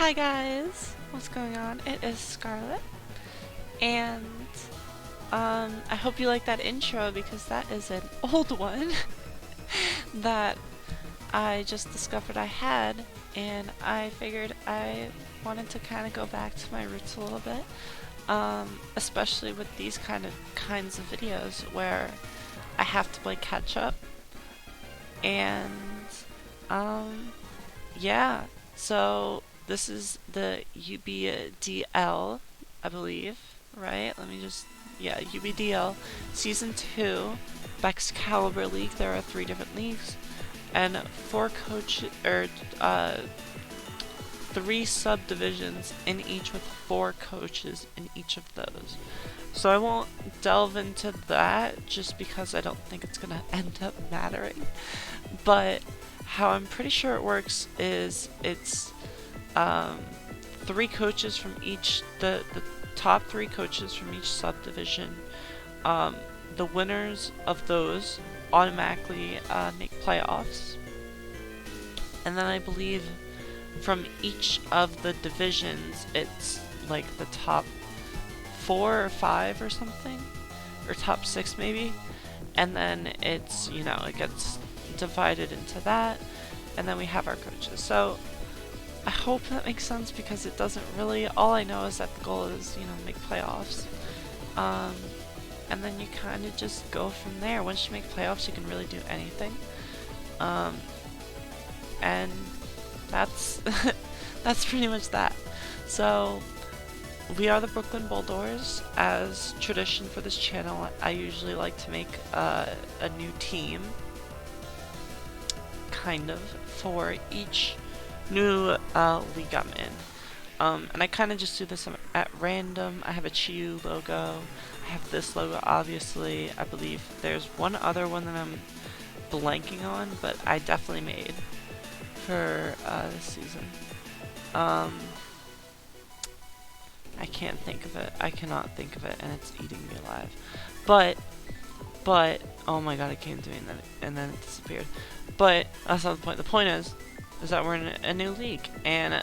Hi guys, what's going on? It is Scarlet, and I hope you like that intro because that is an old one that I just discovered I had, and I figured I wanted to kind of go back to my roots a little bit, especially with these kinds of videos where I have to play catch up, and yeah, so this is the UPDL, I believe, right? Yeah, UPDL Season 2, Excalibur League. There are 3 different leagues, and 3 subdivisions in each with 4 coaches in each of those. So I won't delve into that just because I don't think it's gonna end up mattering. But how I'm pretty sure it works is it's 3 coaches from each, the top 3 coaches from each subdivision. The winners of those automatically make playoffs. And then I believe from each of the divisions, it's like the top 4 or 5 or something, or top 6 maybe. And then it's, it gets divided into that, and then we have our coaches. So I hope that makes sense because it doesn't really. All I know is that the goal is, make playoffs. And then you kind of just go from there. Once you make playoffs, you can really do anything. And that's that's pretty much that. So we are the Brooklyn Boldores. As tradition for this channel, I usually like to make a new team, kind of, for each new league I'm in. And I kind of just do this at random. I have a Chiyu logo. I have this logo, obviously. I believe there's one other one that I'm blanking on, but I definitely made for this season. I can't think of it. I cannot think of it, and it's eating me alive. But, oh my god, I came doing that, and then it disappeared. But that's not the point. The point is that we're in a new league, and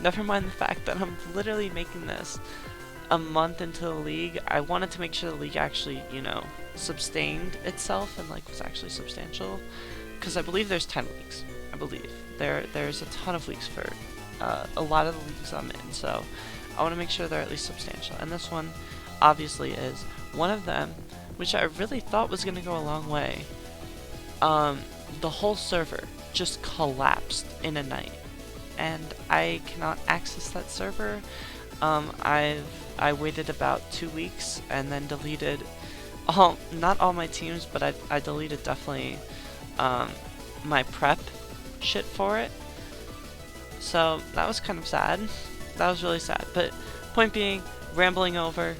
never mind the fact that I'm literally making this a month into the league. I wanted to make sure the league actually, sustained itself and was actually substantial, because I believe there's 10 leagues. I believe there's a ton of leagues for a lot of the leagues I'm in, so I want to make sure they're at least substantial, and this one obviously is one of them, which I really thought was going to go a long way. The whole server just collapsed in a night, and I cannot access that server. I waited about 2 weeks and then deleted not all my teams, but I deleted definitely my prep shit for it. So that was kind of sad. That was really sad. But point being, rambling over,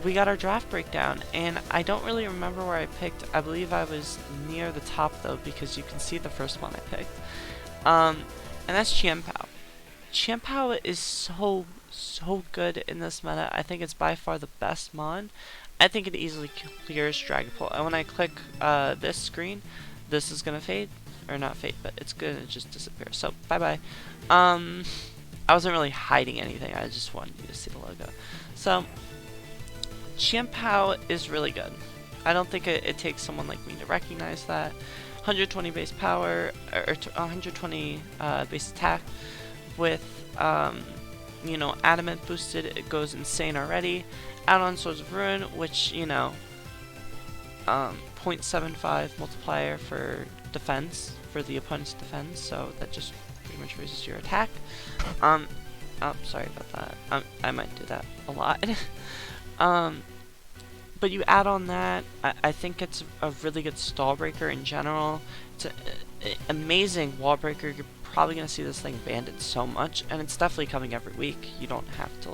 we got our draft breakdown, and I don't really remember where I picked. I believe I was near the top though, because you can see the first one I picked. And that's Chienpao. Chienpao is so good in this meta. I think it's by far the best mon. I think it easily clears Dragapult. And when I click this screen, this is gonna fade, or not fade, but it's gonna just disappear. So bye bye. I wasn't really hiding anything. I just wanted you to see the logo. So Chienpao is really good. I don't think it takes someone like me to recognize that. 120 base power, or 120 base attack with, adamant boosted. It goes insane already. Add on Swords of Ruin, which, 0.75 multiplier for defense, for the opponent's defense, so that just pretty much raises your attack. Oh, sorry about that. I might do that a lot. But you add on that, I think it's a really good stall breaker in general. It's an amazing wall breaker. You're probably going to see this thing banded so much, and it's definitely coming every week. You don't have to,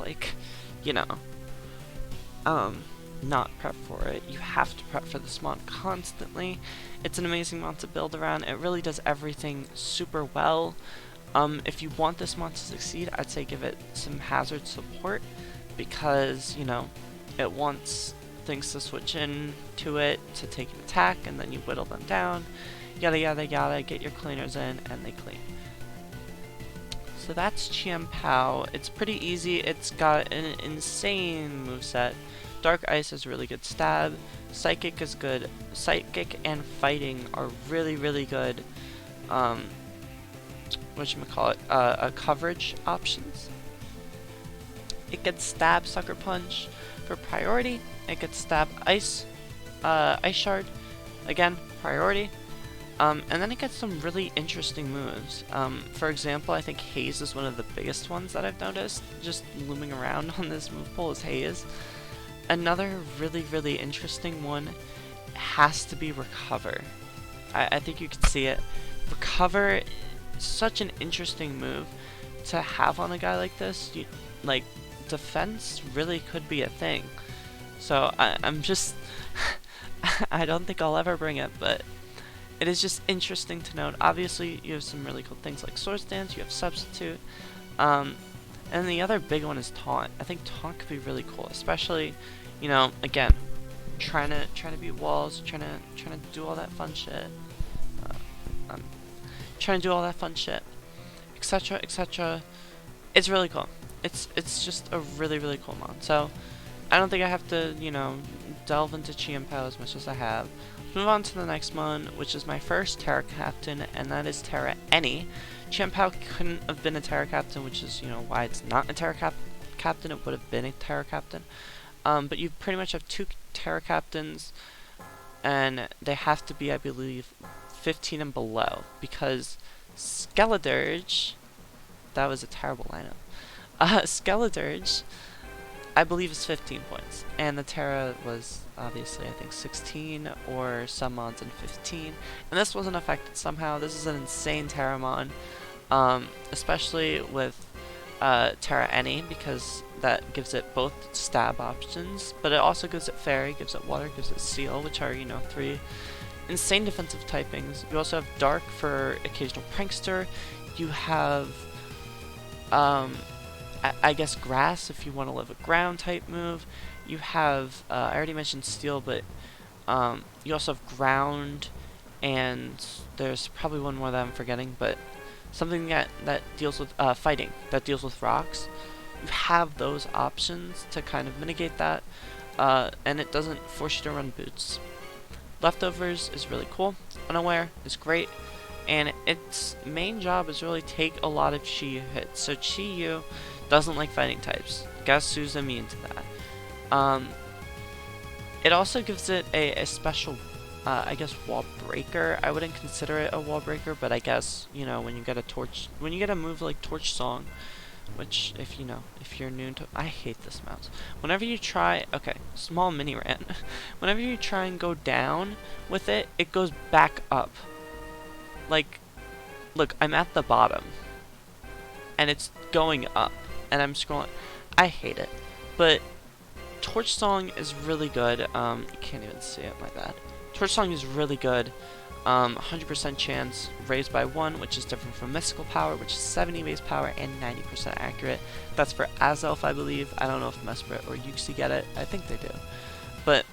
not prep for it. You have to prep for this mon constantly. It's an amazing mon to build around. It really does everything super well. If you want this mon to succeed, I'd say give it some hazard support, because, it wants things to switch in to it to take an attack, and then you whittle them down, yada yada yada, get your cleaners in, and they clean. So that's Chien-Pao. It's pretty easy. It's got an insane moveset. Dark Ice is really good stab. Psychic is good. Psychic and Fighting are really, really good. Whatchamacallit? Coverage options. It gets Stab, Sucker Punch for priority. It gets Stab, Ice Shard. Again, priority. And then it gets some really interesting moves. For example, I think Haze is one of the biggest ones that I've noticed. Just looming around on this move pool is Haze. Another really, really interesting one has to be Recover. I think you can see it. Recover is such an interesting move to have on a guy like this. Like, defense really could be a thing. So I'm just... I don't think I'll ever bring it, but it is just interesting to note. Obviously, you have some really cool things like Sword Stance, you have Substitute, and the other big one is Taunt. I think Taunt could be really cool, especially, you know, again, trying to beat walls, trying to do all that fun shit, etc., etc. It's really cool. It's just a really, really cool mod. So I don't think I have to, you know, delve into Chien-Pao as much as I have. Let's move on to the next one, which is my first Terra Captain, and that is Terra Any. Chien-Pao couldn't have been a Terra Captain, which is, you know, why it's not a Terra Captain. It would have been a Terra Captain. But you pretty much have two Terra Captains, and they have to be, I believe, 15 and below, because Skeledirge, that was a terrible lineup. Skeledirge, I believe, is 15 points, and the Terra was obviously, I think, 16, or some mods in 15, and this wasn't affected somehow. This is an insane Terra mod, especially with Terra Any, because that gives it both stab options, but it also gives it Fairy, gives it Water, gives it Seal, which are, you know, 3 insane defensive typings. You also have Dark for occasional Prankster. You have, I guess, Grass if you want to live a ground type move. You have, I already mentioned Steel, but you also have Ground, and there's probably one more that I'm forgetting, but something that deals with Fighting, that deals with rocks. You have those options to kind of mitigate that, and it doesn't force you to run boots. Leftovers is really cool. Unaware is great, and its main job is really take a lot of Chi hits. So Chi doesn't like fighting types. Gasu's immune to that. It also gives it a special, I guess, wall breaker. I wouldn't consider it a wall breaker, but I guess, you know, when you get a move like Torch Song, which, if you're new to, I hate this mouse. Whenever you try, okay, small mini rant. Whenever you try and go down with it, it goes back up. Like, look, I'm at the bottom, and it's going up, and I'm scrolling. I hate it, but Torch Song is really good. You can't even see it, my bad. Torch Song is really good. 100% chance raised by 1, which is different from Mystical Power, which is 70 base power and 90% accurate. That's for Azelf, I believe. I don't know if Mesprit or Yuxi get it. I think they do. But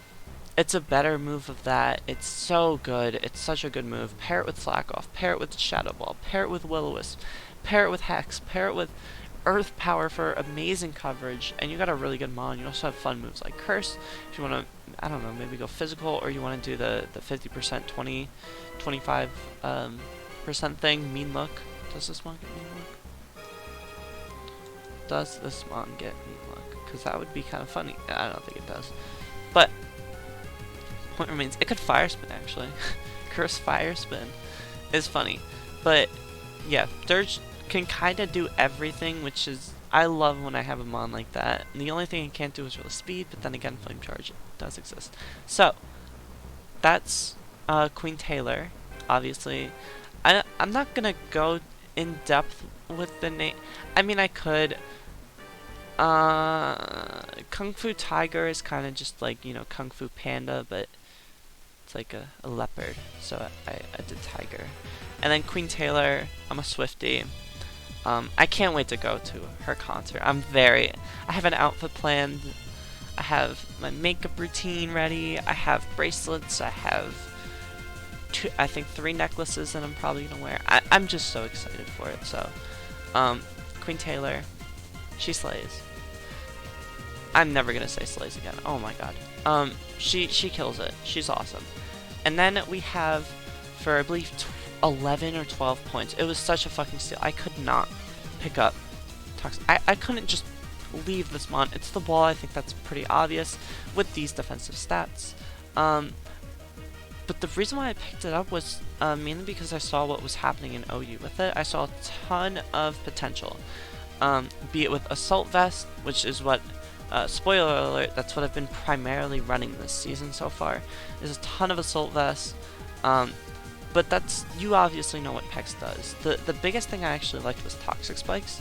it's a better move of that. It's so good. It's such a good move. Pair it with Slack Off. Pair it with Shadow Ball. Pair it with Will-O-Wisp. Pair it with Hex. Pair it with Earth Power for amazing coverage. And you got a really good mon. You also have fun moves like Curse. If you want to, I don't know, maybe go physical, or you want to do the 50%, 25% thing. Mean Look. Does this mon get Mean Look? Does this mon get Mean Look? Because that would be kind of funny. I don't think it does. But point remains, it could Fire Spin actually. Curse Fire Spin is funny. But yeah, Dirge can kind of do everything, which is, I love when I have a mon like that. And the only thing it can't do is really speed, but then again, Flame Charge does exist. So that's Queen Taylor. Obviously, I'm not gonna go in depth with the name. I mean, I could. Kung Fu Tiger is kind of just like, you know, Kung Fu Panda, but it's like a leopard. So I did Tiger. And then Queen Taylor, I'm a Swiftie. I can't wait to go to her concert. I have an outfit planned. I have my makeup routine ready. I have bracelets. I have I think 3 necklaces that I'm probably gonna wear. I'm just so excited for it. So, Queen Taylor, she slays. I'm never gonna say slays again. Oh my god. She kills it. She's awesome. And then we have, for I believe 11 or 12 points, it was such a fucking steal. I could not pick up Toxic. I couldn't just leave this mon. It's the wall. I think that's pretty obvious with these defensive stats. But the reason why I picked it up was mainly because I saw what was happening in OU with it. I saw a ton of potential, be it with Assault Vest, which is what, spoiler alert, that's what I've been primarily running this season so far. There's a ton of Assault Vests, but that's, you obviously know what Pex does. The biggest thing I actually liked was Toxic Spikes.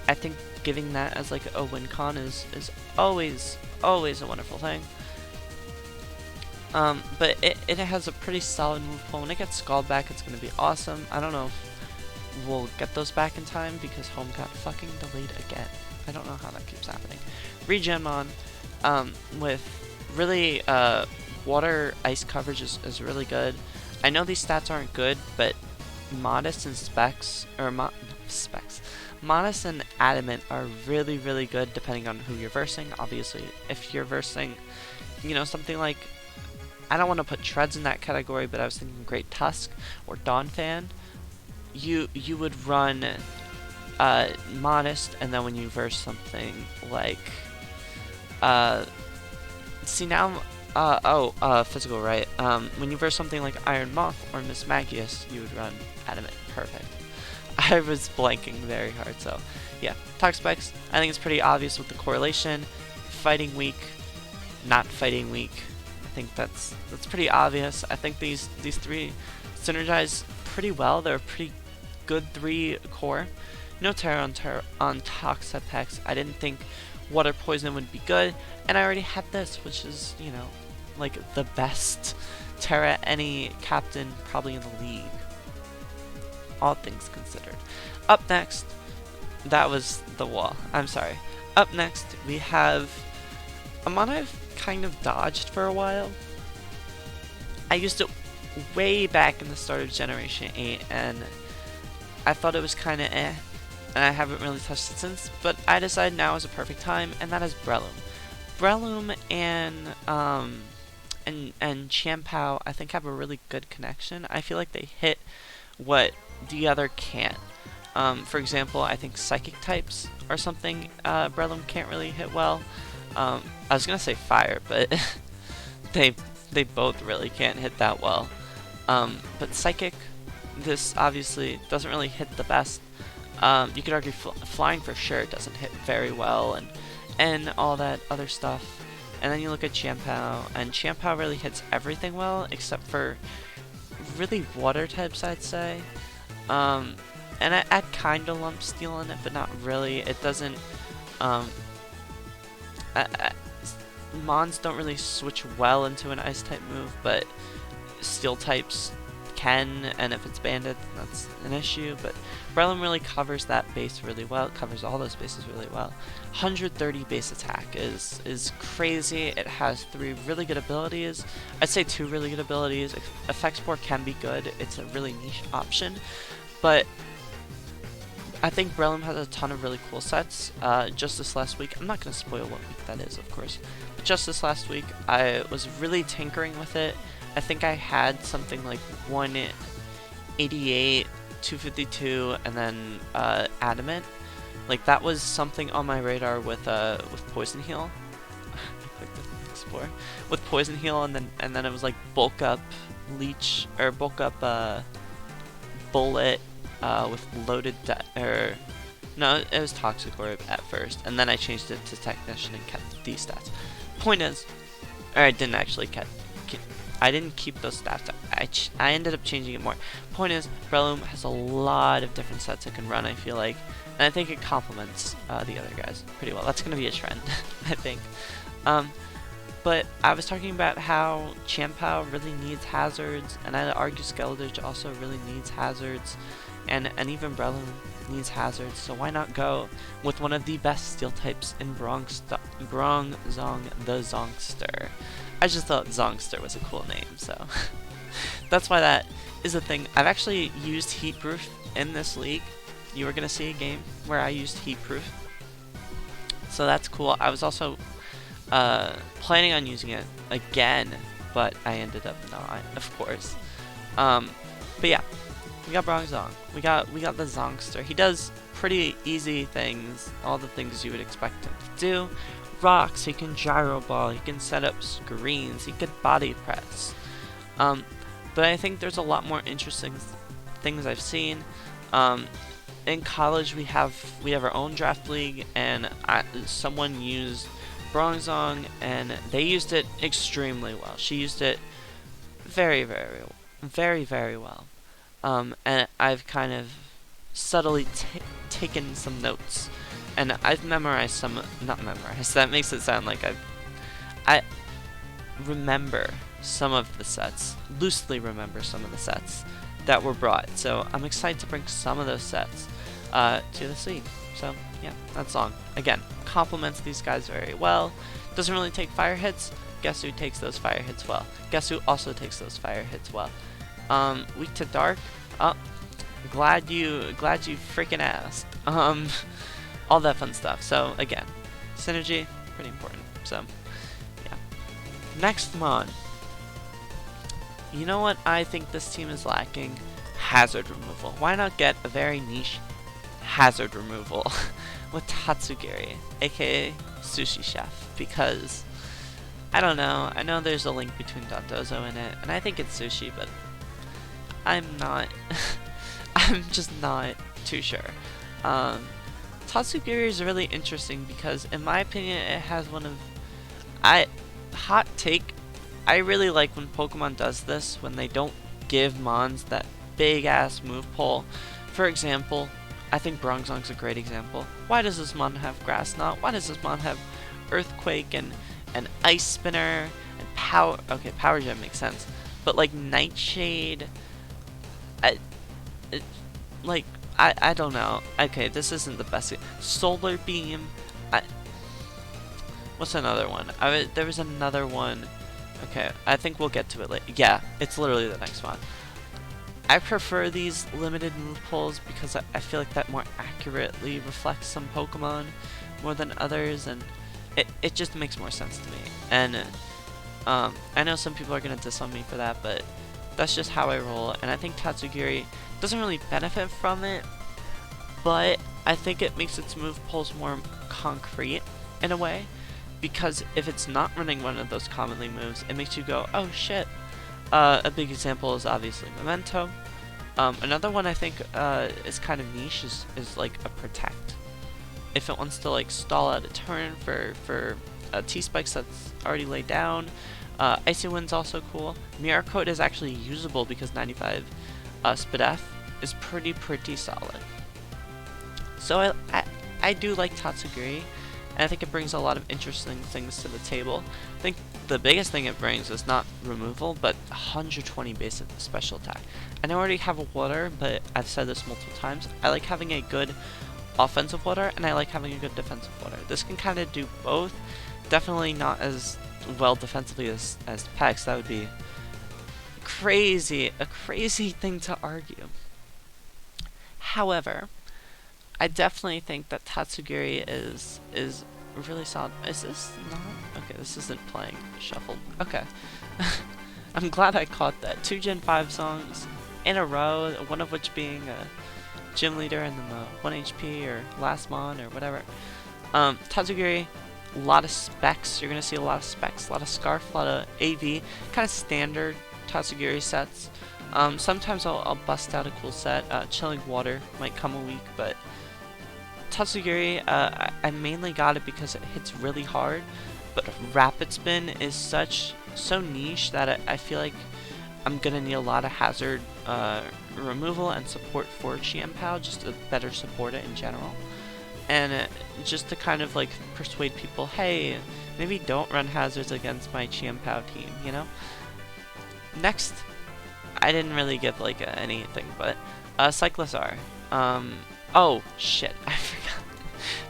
I think giving that as like a win con is always a wonderful thing. But it has a pretty solid move pool. When it gets Scald back, it's going to be awesome. I don't know if we'll get those back in time because home got fucking delayed again. I don't know how that keeps happening. Regenmon, with really, water ice coverage is really good. I know these stats aren't good, but Modest and Specs, or Modest and Adamant are really, really good depending on who you're versing. Obviously, if you're versing, you know, something like, I don't want to put Treads in that category, but I was thinking Great Tusk or Dawnfan, you would run Modest, and then when you verse something like, see now, Physical, right? When you verse something like Iron Moth or Miss Magius, you would run Adamant. Perfect. I was blanking very hard, so yeah. Toxic Spikes, I think it's pretty obvious with the correlation. Fighting weak, not fighting weak. I think that's pretty obvious. I think these three synergize pretty well. They're a pretty good 3 core. No Terra on Toxapex. I didn't think Water Poison would be good, and I already had this, which is, you know, like the best Terra any captain probably in the league, all things considered. Up next, that was the wall. I'm sorry. Up next, we have a mon I've kind of dodged for a while. I used it way back in the start of Generation 8, and I thought it was kind of eh, and I haven't really touched it since, but I decided now is a perfect time, and that is Breloom. Breloom and Champao, I think, have a really good connection. I feel like they hit what the other can't. For example, I think Psychic types are something Breloom can't really hit well. I was gonna say Fire, but they both really can't hit that well. But Psychic, this obviously doesn't really hit the best. You could argue Flying for sure doesn't hit very well, and all that other stuff. And then you look at Champao, and Champao really hits everything well, except for really water types, I'd say. And I kind of lump Steel in it, but not really. It doesn't, Mons don't really switch well into an Ice type move, but Steel types can, and if it's banded, that's an issue. But Breloom really covers that base really well. It covers all those bases really well. 130 base attack is crazy. It has 3 really good abilities. I'd say 2 really good abilities. Effect Spore can be good. It's a really niche option, but I think Breloom has a ton of really cool sets. Just this last week, I'm not going to spoil what week that is, of course, but just this last week, I was really tinkering with it. I think I had something like 188, 252, and then Adamant. Like, that was something on my radar with Poison Heal. Explore with Poison Heal, and then it was like bulk up Leech, or bulk up Bullet with loaded no, it was Toxic Orb at first, and then I changed it to Technician and kept these stats. Point is, or I didn't actually I didn't keep those stats. I ended up changing it more. Point is, Breloom has a lot of different sets it can run, I feel like, and I think it complements the other guys pretty well. That's going to be a trend, I think. But I was talking about how Champao really needs hazards, and I'd argue Skeldritch also really needs hazards, and even Breloom needs hazards, so why not go with one of the best steel types in Zong the Zongster. I just thought Zongster was a cool name, so that's why that is a thing. I've actually used Heat Proof in this league, you were going to see a game where I used heat proof. So that's cool. I was also planning on using it again, but I ended up not, of course. But yeah, we got Bronzong. We got the Zongster. He does pretty easy things, all the things you would expect him to do. Rocks, he can gyro ball, he can set up screens, he could body press. But I think there's a lot more interesting things I've seen. In college we have our own draft league, and someone used Bronzong and they used it extremely well. She used it very well. And I've kind of subtly taken some notes, and I've memorized some, not memorized, that makes it sound like I remember some of the sets, loosely remember some of the sets that were brought, so I'm excited to bring some of those sets to this league. So yeah, that song, again, complements these guys very well, doesn't really take fire hits. Guess who takes those fire hits well? Guess who also takes those fire hits well? Weak to dark. Oh, glad you freaking asked. All that fun stuff. So again, synergy, pretty important. So yeah. Next mon. You know what I think this team is lacking? Hazard removal. Why not get a very niche hazard removal with Tatsugiri, aka Sushi Chef? Because I don't know. I know there's a link between Dondozo in it, and I think it's sushi, but I'm not. I'm just not too sure. Tatsugiri is really interesting because, in my opinion, it has one of. Hot take. I really like when Pokemon does this, when they don't give Mons that big ass move pull. For example, I think Bronzong's a great example. Why does this Mon have Grass Knot? Why does this Mon have Earthquake and Ice Spinner and Power? Okay, Power Gem makes sense, but like Nightshade, I don't know. Okay, this isn't the best. Solar Beam. What's another one? There was another one. Okay, I think we'll get to it later. Yeah, it's literally the next one. I prefer these limited move pulls because I feel like that more accurately reflects some Pokemon more than others, and it just makes more sense to me. And I know some people are gonna diss on me for that, but that's just how I roll. And I think Tatsugiri doesn't really benefit from it, but I think it makes its move pulls more concrete in a way, because if it's not running one of those commonly moves, it makes you go, oh shit. A big example is obviously Memento. Another one I think is kind of niche is like a Protect. If it wants to like stall out a turn for T-Spikes that's already laid down. Icy Wind's also cool. Mirror Coat is actually usable because 95 Spadef is pretty solid. So I do like Tatsugiri, and I think it brings a lot of interesting things to the table. I think the biggest thing it brings is not removal, but 120 base special attack. I know I already have a water, but I've said this multiple times. I like having a good offensive water, and I like having a good defensive water. This can kind of do both. Definitely not as well defensively as Pex. That would be a crazy thing to argue. However, I definitely think that Tatsugiri is really solid. Is this not? Okay, this isn't playing shuffled. Okay. I'm glad I caught that. 2 Gen 5 songs in a row, one of which being a gym leader and then the 1 HP or last mon or whatever. Tatsugiri, a lot of specs. You're going to see a lot of specs, a lot of Scarf, a lot of AV, kind of standard Tatsugiri sets. Sometimes I'll bust out a cool set. Chilling Water might come a week, but Tatsugiri, I mainly got it because it hits really hard, but Rapid Spin is so niche that I feel like I'm gonna need a lot of hazard removal and support for Chiempao, just to better support it in general, and just to kind of like persuade people, hey, maybe don't run hazards against my Chiempao team, you know? Next, I didn't really give like anything, but Cyclozar. Oh shit, I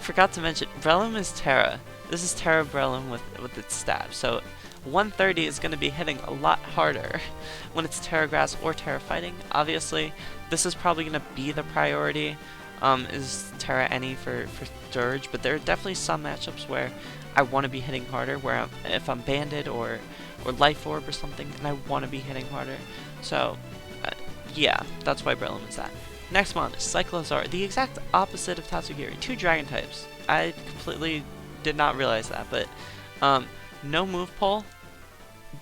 forgot to mention, Breloom is Terra. This is Terra Breloom with its stab, so 130 is going to be hitting a lot harder when it's Terra Grass or Terra Fighting. Obviously, this is probably going to be the priority. is Terra Any for Dirge, but there are definitely some matchups where I want to be hitting harder, where if I'm Banded or Life Orb or something, then I want to be hitting harder. So, yeah, that's why Breloom is that. Next mon is Cyclozar, the exact opposite of Tatsugiri. 2 dragon types. I completely did not realize that, but no move pull,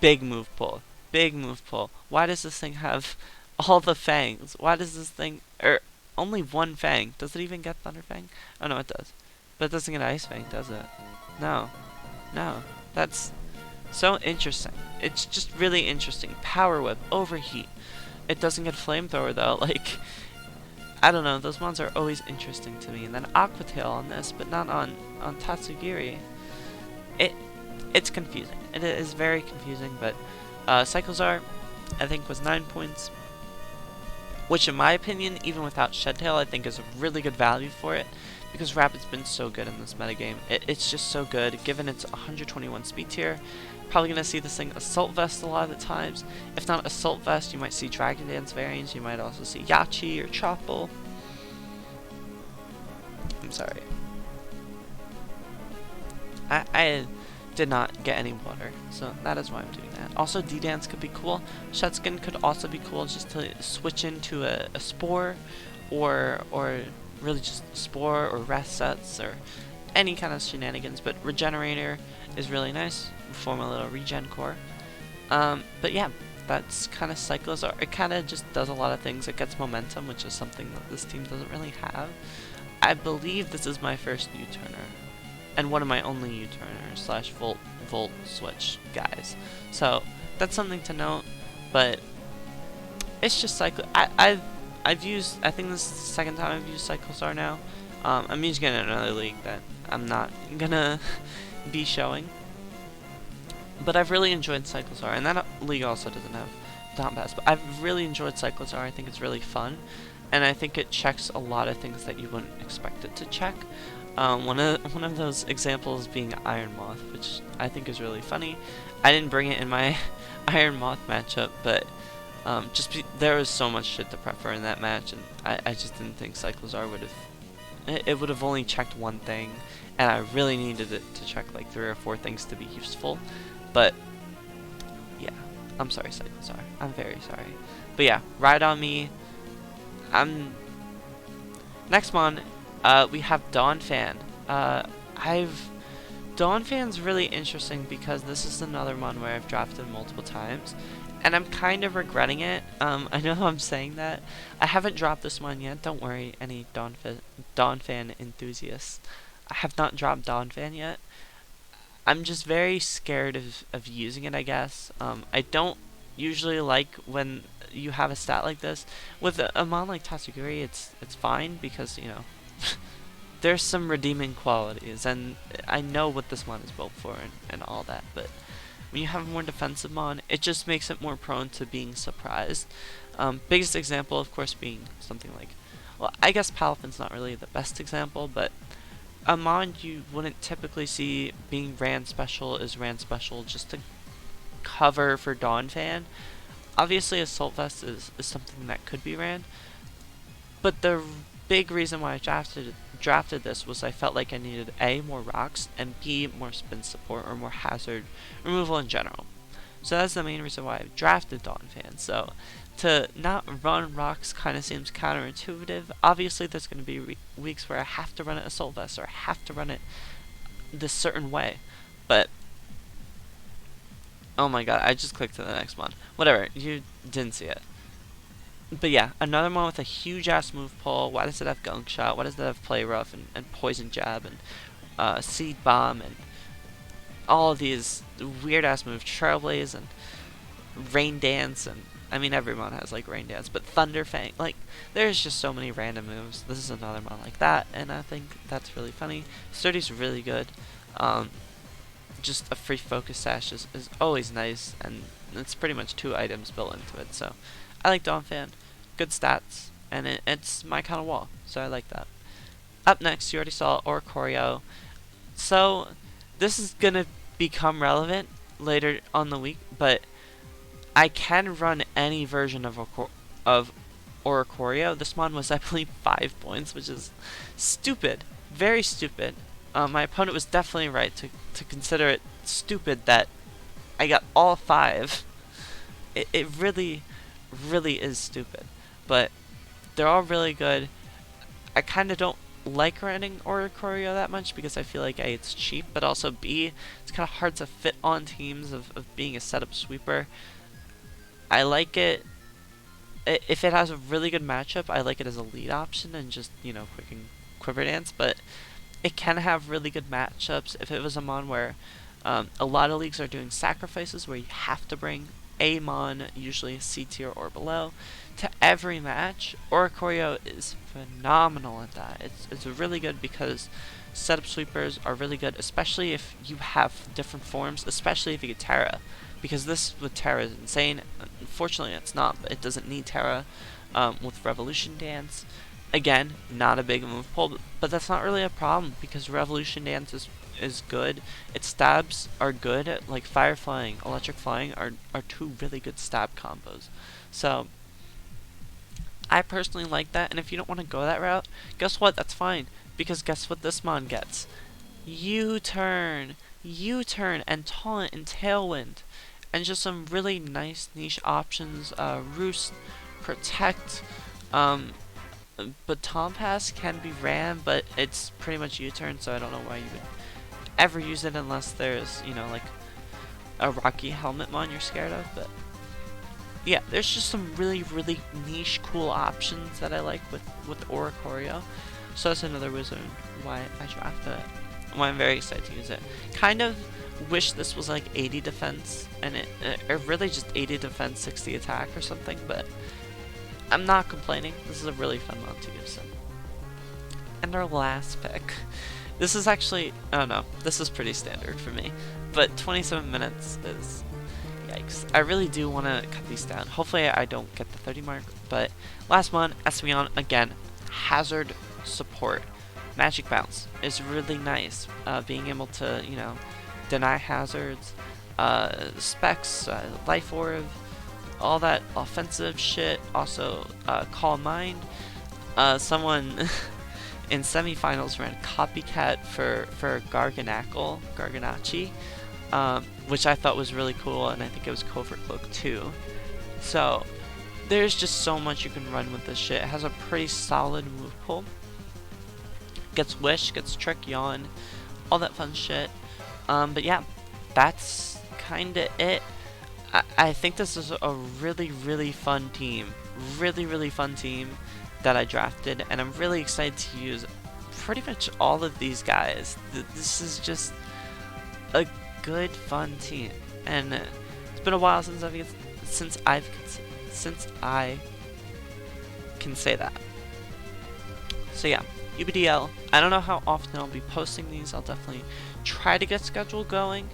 big move pull, big move pull. Why does this thing have all the fangs? Why does this thing, only 1 fang? Does it even get Thunder Fang? Oh no, it does. But it doesn't get Ice Fang, does it? No. No. That's so interesting. It's just really interesting. Power Whip, Overheat. It doesn't get Flamethrower though. Like, I don't know. Those mons are always interesting to me. And then Aqua Tail on this, but not on Tatsugiri. It's confusing. It is very confusing. But Cyclozar, I think, was 9 points, which in my opinion, even without Shed Tail, I think is a really good value for it. Because Rapid's been so good in this metagame. It's just so good. Given its 121 speed tier, probably going to see this thing Assault Vest a lot of the times. If not Assault Vest, you might see Dragon Dance variants. You might also see Yachi or Choppel. I'm sorry. I did not get any water, so that is why I'm doing that. Also, D-Dance could be cool. Shudskin could also be cool just to switch into a Spore or really just Spore or Rest Sets or any kind of shenanigans, but Regenerator is really nice. Form a little regen core. But yeah, that's kind of Cyclozar. It kind of just does a lot of things. It gets momentum, which is something that this team doesn't really have. I believe this is my first U-turner, and one of my only U-turner slash Volt switch guys. So that's something to note. But it's just I've used, I think this is the second time I've used Cyclozar now. I'm using it in another league that I'm not gonna be showing. But I've really enjoyed Cyclozar, and that league also doesn't have Dom Pass. But I've really enjoyed Cyclozar. I think it's really fun, and I think it checks a lot of things that you wouldn't expect it to check. One of those examples being Iron Moth, which I think is really funny. I didn't bring it in my Iron Moth matchup, but there was so much shit to prep for in that match, and I just didn't think Cyclozar would have. It would have only checked one thing, and I really needed it to check like 3 or 4 things to be useful. But yeah, I'm sorry, Cyclozar. I'm very sorry. But yeah, Ride on Me. Next mon, we have Dawn Fan. Dawn Fan's really interesting because this is another mon where I've drafted multiple times, and I'm kind of regretting it. I know I'm saying that. I haven't dropped this one yet. Don't worry, any Dawn Fan enthusiasts. I have not dropped Dawn Fan yet. I'm just very scared of using it, I guess. I don't usually like when you have a stat like this. With a mon like Tatsugiri, it's fine because, you know, there's some redeeming qualities, and I know what this mon is built for and all that, but when you have a more defensive mon, it just makes it more prone to being surprised. Biggest example, of course, being something like, well, I guess Palafin's not really the best example, but a mon you wouldn't typically see being ran special is ran special just to cover for Dawn Fan. Obviously, Assault Vest is something that could be ran, but the big reason why I drafted this was I felt like I needed A, more rocks, and B, more spin support or more hazard removal in general. So that's the main reason why I drafted Dawn Fan. So to not run rocks kind of seems counterintuitive. Obviously, there's going to be weeks where I have to run it Assault Vest or I have to run it this certain way. But oh my god, I just clicked to the next one. Whatever, you didn't see it. But yeah, another one with a huge ass move pull. Why does it have Gunk Shot? Why does it have Play Rough and Poison Jab and Seed Bomb and all of these weird ass moves? Trailblaze and Rain Dance, and I mean everyone has like Rain Dance, but Thunder Fang, like there's just so many random moves. This is another one like that, and I think that's really funny. Sturdy's really good. Just a free focus sash is always nice, and it's pretty much 2 items built into it, so I like Dawn Fan. Good stats, and it's my kind of wall, so I like that. Up next, you already saw Oricorio. So this is gonna become relevant later on the week, but I can run any version of Oricorio. This mon was, I believe, 5 points, which is stupid. Very stupid. My opponent was definitely right to consider it stupid that I got all 5. It really, really is stupid. But they're all really good. I kind of don't like running Oricorio that much because I feel like A, it's cheap, but also B, it's kind of hard to fit on teams of being a setup sweeper. I like it. If it has a really good matchup, I like it as a lead option and just, you know, quiver dance, but it can have really good matchups if it was a mon where a lot of leagues are doing sacrifices where you have to bring a mon, usually C tier or below, to every match. Oricorio is phenomenal at that. It's really good because setup sweepers are really good, especially if you have different forms, especially if you get Terra. Because this with Terra is insane. Unfortunately, it's not, but it doesn't need Terra with Revolution Dance. Again, not a big move pull, but that's not really a problem because Revolution Dance is good. Its stabs are good. Like Fire Flying, Electric Flying are 2 really good stab combos. So I personally like that, and if you don't want to go that route, guess what? That's fine. Because guess what this mon gets? U-turn, and Taunt and Tailwind. And just some really nice niche options. Roost, Protect, Baton Pass can be ran, but it's pretty much U-turn, so I don't know why you would ever use it unless there's, you know, like a Rocky Helmet mon you're scared of, but yeah, there's just some really, really niche, cool options that I like with Oricorio. So that's another reason why I drafted it, why I'm very excited to use it. Kind of wish this was like 80 defense, and it really just 80 defense, 60 attack or something, but I'm not complaining. This is a really fun mod to use. And our last pick. This is actually, oh no, this is pretty standard for me, but 27 minutes is, yikes. I really do want to cut these down. Hopefully I don't get the 30 mark, but last one, Espeon, again, hazard support. Magic Bounce is really nice. Being able to, you know, deny hazards, specs, life orb, all that offensive shit. Also, Calm Mind. Someone in semifinals ran Copycat for Garganachi, which I thought was really cool, and I think it was Covert Cloak too. So there's just so much you can run with this shit. It has a pretty solid move pool. Gets Wish, gets Trick, Yawn, all that fun shit. But yeah, that's kinda it. I think this is a really, really fun team. Really, really fun team that I drafted, and I'm really excited to use pretty much all of these guys. This is just a good, fun team, and it's been a while since I can say that. So yeah, UPDL. I don't know how often I'll be posting these. I'll definitely try to get schedule going.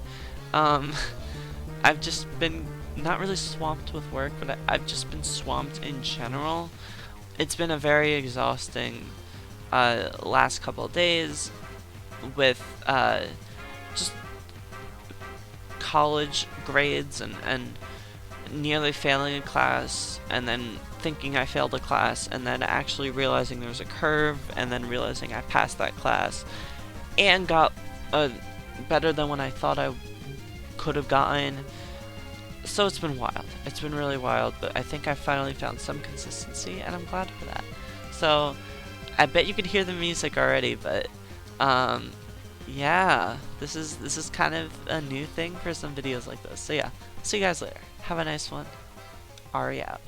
I've just been not really swamped with work, but I've just been swamped in general. It's been a very exhausting last couple of days with just college grades and nearly failing a class, and then thinking I failed a class, and then actually realizing there was a curve, and then realizing I passed that class and got better than what I thought I could have gotten. So it's been wild. It's been really wild, but I think I finally found some consistency, and I'm glad for that. So I bet you could hear the music already, but yeah, this is kind of a new thing for some videos like this. So yeah, see you guys later. Have a nice one. Ari out.